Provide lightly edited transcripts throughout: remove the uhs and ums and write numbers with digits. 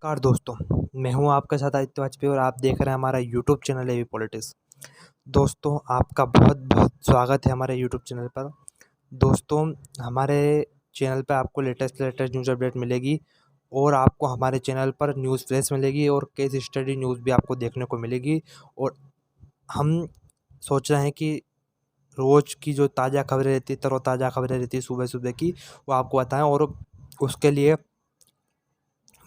नमस्कार दोस्तों, मैं हूं आपके साथ आदित्य वाजपेयी और आप देख रहे हैं हमारा यूट्यूब चैनल एवी पॉलिटिक्स। दोस्तों, आपका बहुत-बहुत स्वागत है हमारे यूट्यूब चैनल पर। दोस्तों, हमारे चैनल पे आपको लेटेस्ट न्यूज़ अपडेट मिलेगी और आपको हमारे चैनल पर न्यूज़ फ्लैश मिलेगी और केस स्टडी न्यूज़ भी आपको देखने को मिलेगी। और हम सोच रहे हैं कि रोज़ की जो ताज़ा खबरें रहती हैं, तरोताज़ा खबरें रहती हैं सुबह-सुबह की, वो आपको बताएँ। और उसके लिए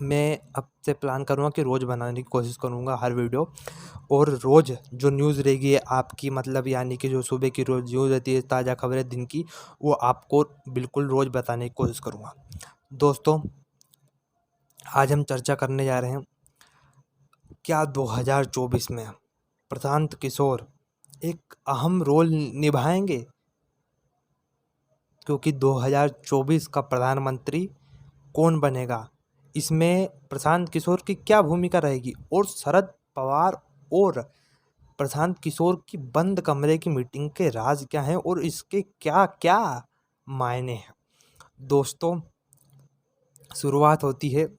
मैं अब से प्लान करूँगा कि रोज़ बनाने की कोशिश करूँगा हर वीडियो। और रोज़ जो न्यूज़ रहेगी आपकी, मतलब यानी कि जो सुबह की रोज़ न्यूज़ रहती है, ताज़ा खबरें दिन की, वो आपको बिल्कुल रोज़ बताने की कोशिश करूँगा। दोस्तों, आज हम चर्चा करने जा रहे हैं, क्या 2024 में प्रशांत किशोर एक अहम रोल निभाएंगे? क्योंकि 2024 का प्रधानमंत्री कौन बनेगा, इसमें प्रशांत किशोर की क्या भूमिका रहेगी और शरद पवार और प्रशांत किशोर की बंद कमरे की मीटिंग के राज क्या हैं और इसके क्या क्या मायने हैं। दोस्तों, शुरुआत होती है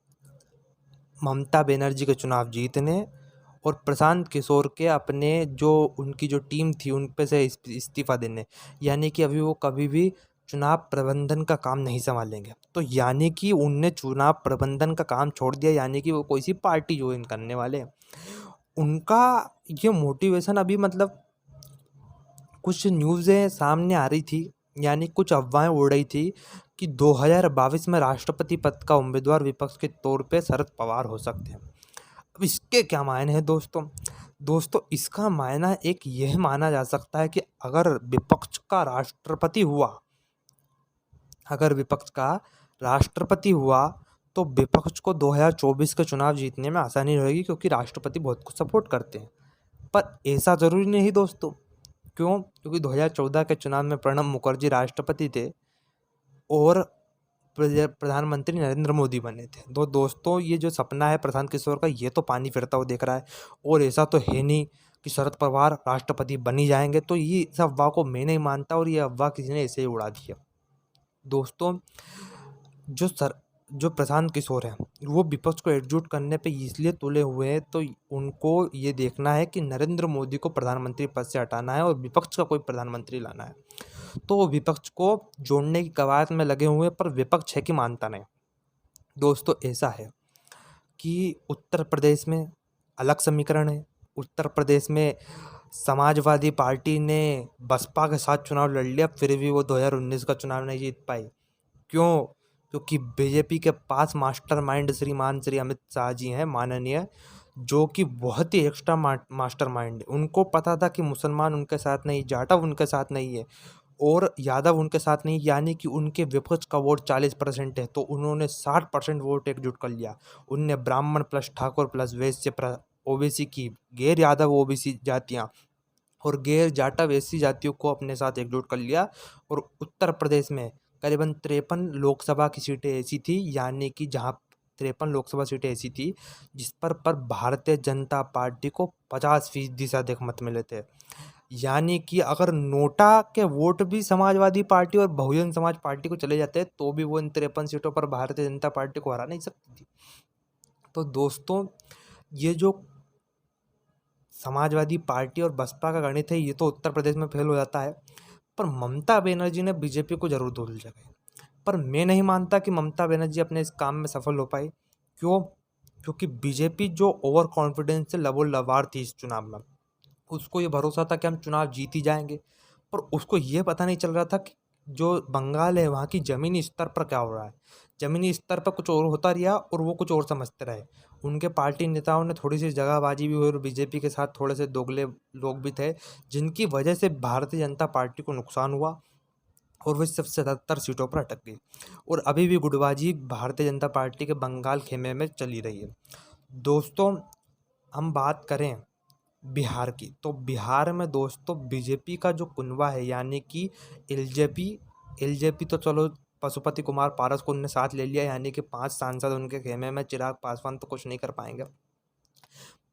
ममता बनर्जी के चुनाव जीतने और प्रशांत किशोर के अपने जो उनकी जो टीम थी उन पे से इस्तीफा देने, यानी कि अभी वो कभी भी चुनाव प्रबंधन का काम नहीं संभालेंगे। तो यानी कि उनने चुनाव प्रबंधन का काम छोड़ दिया, यानी कि वो कोई सी पार्टी ज्वाइन करने वाले हैं। उनका ये मोटिवेशन अभी, मतलब कुछ न्यूज़ें सामने आ रही थी, यानी कुछ अफवाहें उड़ रही थी कि 2022 में राष्ट्रपति पद का उम्मीदवार विपक्ष के तौर पे शरद पवार हो सकते हैं। अब इसके क्या मायने हैं दोस्तों? दोस्तों, इसका मायना एक यह माना जा सकता है कि अगर विपक्ष का राष्ट्रपति हुआ तो विपक्ष को 2024 के चुनाव जीतने में आसानी रहेगी, क्योंकि राष्ट्रपति बहुत कुछ सपोर्ट करते हैं। पर ऐसा ज़रूरी नहीं दोस्तों। क्यों? क्योंकि 2014 के चुनाव में प्रणब मुखर्जी राष्ट्रपति थे और प्रधानमंत्री नरेंद्र मोदी बने थे। तो दोस्तों, ये जो सपना है प्रशांत किशोर का, ये तो पानी फिरता हुआ दिख रहा है। और ऐसा तो है नहीं कि शरद पवार राष्ट्रपति बन ही जाएंगे। तो ये इस अफवाह को मैं नहीं मानता और ये अफवाह किसी ने ऐसे ही उड़ा दी है। दोस्तों, जो सर जो प्रशांत किशोर हैं, वो विपक्ष को एकजुट करने पे इसलिए तुले हुए हैं, तो उनको ये देखना है कि नरेंद्र मोदी को प्रधानमंत्री पद से हटाना है और विपक्ष का कोई प्रधानमंत्री लाना है। तो वो विपक्ष को जोड़ने की कवायद में लगे हुए हैं, पर विपक्ष है कि मानता नहीं। दोस्तों, ऐसा है कि उत्तर प्रदेश में अलग समीकरण है। उत्तर प्रदेश में समाजवादी पार्टी ने बसपा के साथ चुनाव लड़ लिया, फिर भी वो 2019 का चुनाव नहीं जीत पाई। क्यों? क्योंकि बीजेपी के पास मास्टरमाइंड श्रीमान श्री अमित शाह जी हैं, माननीय, जो कि बहुत ही एक्स्ट्रा मास्टरमाइंड। उनको पता था कि मुसलमान उनके साथ नहीं, जाटव उनके साथ नहीं है और यादव उनके साथ नहीं, यानी कि उनके विपक्ष का वोट 40% है। तो उन्होंने 60% वोट एकजुट कर लिया। उनने ब्राह्मण प्लस ठाकुर प्लस वैश्य ओबीसी की, गैर यादव ओबीसी जातियाँ और गैर जाटव एससी जातियों को अपने साथ एकजुट कर लिया। और उत्तर प्रदेश में करीबन 53 लोकसभा की सीटें ऐसी थी, यानी कि जहाँ 53 लोकसभा सीटें ऐसी थी जिस पर भारतीय जनता पार्टी को 50% से अधिक मत मिले थे। यानी कि अगर नोटा के वोट भी समाजवादी पार्टी और बहुजन समाज पार्टी को चले जाते तो भी वो इन 53 सीटों पर भारतीय जनता पार्टी को हरा नहीं सकती थी। तो दोस्तों, ये जो समाजवादी पार्टी और बसपा का गणित है, ये तो उत्तर प्रदेश में फेल हो जाता है, पर ममता बनर्जी ने बीजेपी को जरूर धूल जगाई। पर मैं नहीं मानता कि ममता बनर्जी अपने इस काम में सफल हो पाई। क्यों? क्योंकि बीजेपी जो ओवर कॉन्फिडेंस से लबोलबार थी इस चुनाव में, उसको ये भरोसा था कि हम चुनाव जीत ही जाएंगे। पर उसको ये पता नहीं चल रहा था कि जो बंगाल है वहाँ की ज़मीनी स्तर पर क्या हो रहा है। ज़मीनी स्तर पर कुछ और होता रहा और वो कुछ और समझते रहे। उनके पार्टी नेताओं ने थोड़ी सी जगहबाजी भी हुई और बीजेपी के साथ थोड़े से दोगले लोग भी थे, जिनकी वजह से भारतीय जनता पार्टी को नुकसान हुआ और वो सिर्फ 77 सीटों पर अटक गई। और अभी भी गुटबाजी भारतीय जनता पार्टी के बंगाल खेमे में चली रही है। दोस्तों, हम बात करें बिहार की, तो बिहार में दोस्तों बीजेपी का जो कुनबा है, यानी कि एलजेपी एलजेपी तो चलो, पशुपति कुमार पारस को उनने साथ ले लिया, यानी कि 5 सांसद उनके खेमे में, चिराग पासवान तो कुछ नहीं कर पाएंगे।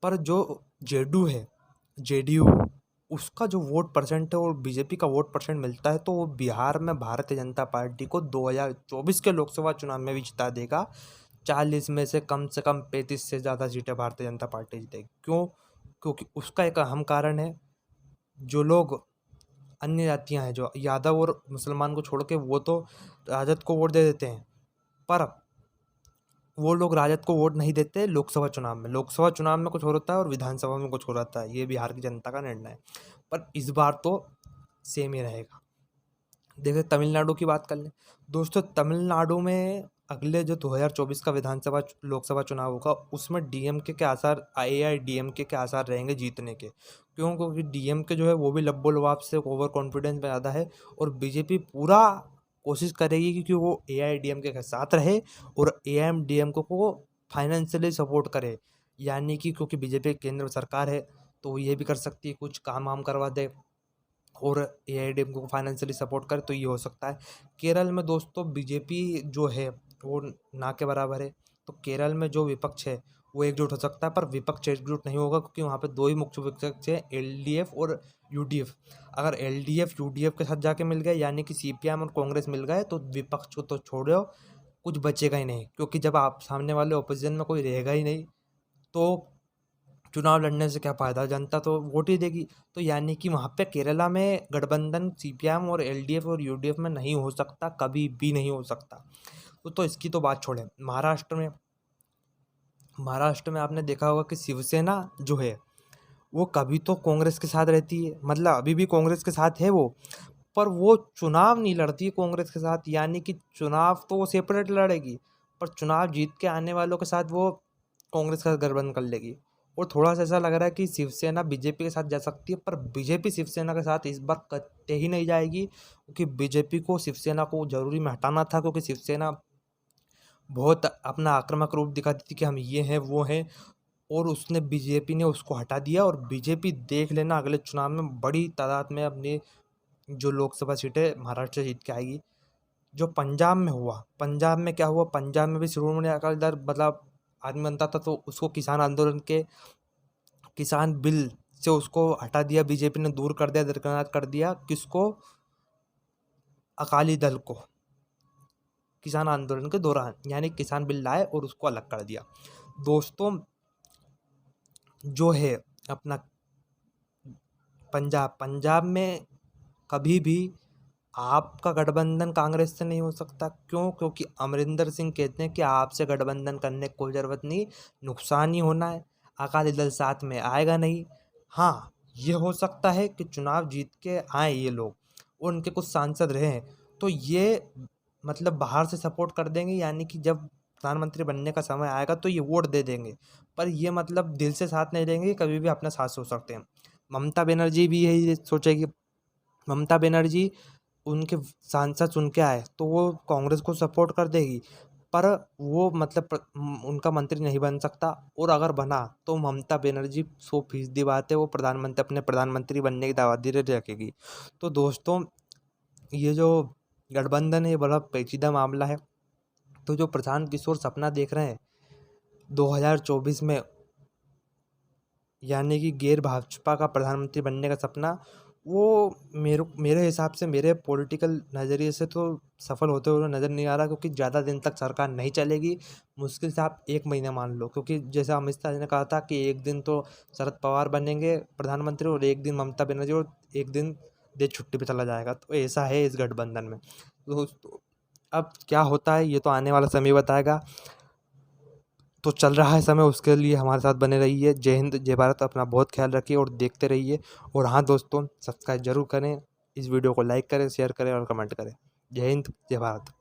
पर जो जेडीयू, उसका जो वोट परसेंट है और बीजेपी का वोट परसेंट मिलता है, तो वो बिहार में भारतीय जनता पार्टी को 2024 के लोकसभा चुनाव में भी जिता देगा। 40 में से कम 35 से ज़्यादा सीटें भारतीय जनता पार्टी जीतेगी। क्यों? क्योंकि उसका एक अहम कारण है, जो लोग अन्य जातियाँ हैं, जो यादव और मुसलमान को छोड़ के, वो तो राजद को वोट दे देते हैं, पर वो लोग राजद को वोट नहीं देते लोकसभा चुनाव में। लोकसभा चुनाव में कुछ और होता है और विधानसभा में कुछ और होता है, ये बिहार की जनता का निर्णय है। पर इस बार तो सेम ही रहेगा। देखिए तमिलनाडु की बात कर लें दोस्तों, तमिलनाडु में अगले जो 2024 का विधानसभा लोकसभा चुनाव होगा, उसमें डीएमके के आसार, एआईडीएमके के आसार रहेंगे जीतने के। क्यों? क्योंकि डीएमके जो है वो भी लब्बो लुभाव से ओवर कॉन्फिडेंस में ज़्यादा है, और बीजेपी पूरा कोशिश करेगी कि वो एआईडीएमके के साथ रहे और एआईएमडीएमके को फाइनेंशियली सपोर्ट करे। यानी कि क्योंकि बीजेपी केंद्र में सरकार है, तो वो ये भी कर सकती है कुछ काम वाम करवा दे और एआईडीएमके को फाइनेंशियली सपोर्ट करे, तो ये हो सकता है। केरल में दोस्तों बीजेपी जो है वो ना के बराबर है, तो केरल में जो विपक्ष है वो एकजुट हो सकता है, पर विपक्ष एकजुट नहीं होगा, क्योंकि वहाँ पे दो ही मुख्य विपक्ष हैं, एलडीएफ और यूडीएफ। अगर एलडीएफ यूडीएफ के साथ जाके मिल गए, यानी कि सीपीएम और कांग्रेस मिल गए, तो विपक्ष को तो छोड़ो, कुछ बचेगा ही नहीं। क्योंकि जब आप सामने वाले ओपोजिशन में कोई रहेगा ही नहीं, तो चुनाव लड़ने से क्या फ़ायदा, जनता तो वोट ही देगी। तो यानी कि वहाँ पे केरला में गठबंधन सीपीएम और एलडीएफ और यूडीएफ में नहीं हो सकता, कभी भी नहीं हो सकता। तो इसकी तो बात छोड़ें। महाराष्ट्र में आपने देखा होगा कि शिवसेना जो है वो कभी तो कांग्रेस के साथ रहती है, मतलब अभी भी कांग्रेस के साथ है वो, पर वो चुनाव नहीं लड़ती है कांग्रेस के साथ। यानी कि चुनाव तो वो सेपरेट लड़ेगी, पर चुनाव जीत के आने वालों के साथ वो कांग्रेस का गठबंधन कर लेगी। और थोड़ा सा ऐसा लग रहा है कि शिवसेना बीजेपी के साथ जा सकती है, पर बीजेपी शिवसेना के साथ इस बार कतई ही नहीं जाएगी, क्योंकि बीजेपी को शिवसेना को जरूरी में हटाना था, क्योंकि शिवसेना बहुत अपना आक्रामक रूप दिखाती थी कि हम ये हैं वो हैं, और उसने बीजेपी ने उसको हटा दिया। और बीजेपी देख लेना अगले चुनाव में बड़ी तादाद में अपनी जो लोकसभा सीटें महाराष्ट्र से जीत के आएगी। जो पंजाब में हुआ, पंजाब में क्या हुआ, पंजाब में भी शिरोमणि अकाली दल मतलब आदमी बनता था, तो उसको किसान आंदोलन के किसान बिल से उसको हटा दिया, बीजेपी ने दूर कर दिया, दरकिनार कर दिया। किसको? अकाली दल को, किसान आंदोलन के दौरान, यानी किसान बिल लाए और उसको अलग कर दिया। दोस्तों जो है अपना पंजाब में कभी भी आपका गठबंधन कांग्रेस से नहीं हो सकता। क्यों? क्योंकि अमरिंदर सिंह कहते हैं कि आपसे गठबंधन करने की कोई ज़रूरत नहीं, नुकसान ही होना है, अकाली दल साथ में आएगा नहीं। हाँ, ये हो सकता है कि चुनाव जीत के आए ये लोग और उनके कुछ सांसद रहे, तो ये मतलब बाहर से सपोर्ट कर देंगे, यानी कि जब प्रधानमंत्री बनने का समय आएगा तो ये वोट दे देंगे, पर ये मतलब दिल से साथ नहीं देंगे, कभी भी अपना साथ सोच सकते हैं। ममता बनर्जी भी यही सोचेगी। ममता बनर्जी उनके सांसद चुन के आए तो वो कांग्रेस को सपोर्ट कर देगी, पर वो मतलब उनका मंत्री नहीं बन सकता, और अगर बना तो ममता बनर्जी 100% बात है वो प्रधानमंत्री, अपने प्रधानमंत्री बनने की दावेदारी रखेगी। तो दोस्तों ये जो गठबंधन है ये बड़ा पेचीदा मामला है। तो जो प्रशांत किशोर सपना देख रहे हैं 2024 में, यानी कि गैर भाजपा का प्रधानमंत्री बनने का सपना, वो मेरे हिसाब से, मेरे पॉलिटिकल नज़रिए से तो सफल होते हुए नज़र नहीं आ रहा, क्योंकि ज़्यादा दिन तक सरकार नहीं चलेगी। मुश्किल से आप 1 महीना मान लो, क्योंकि जैसा अमित शाह जी ने कहा था कि एक दिन तो शरद पवार बनेंगे प्रधानमंत्री और एक दिन ममता बनर्जी और एक दिन देश छुट्टी पे चला जाएगा। तो ऐसा है इस गठबंधन में। तो अब क्या होता है ये तो आने वाला समय बताएगा। तो चल रहा है समय, उसके लिए हमारे साथ बने रहिए। जय हिंद, जय भारत। अपना बहुत ख्याल रखिए और देखते रहिए। और हाँ दोस्तों, सब्सक्राइब जरूर करें, इस वीडियो को लाइक करें, शेयर करें और कमेंट करें। जय हिंद, जय भारत।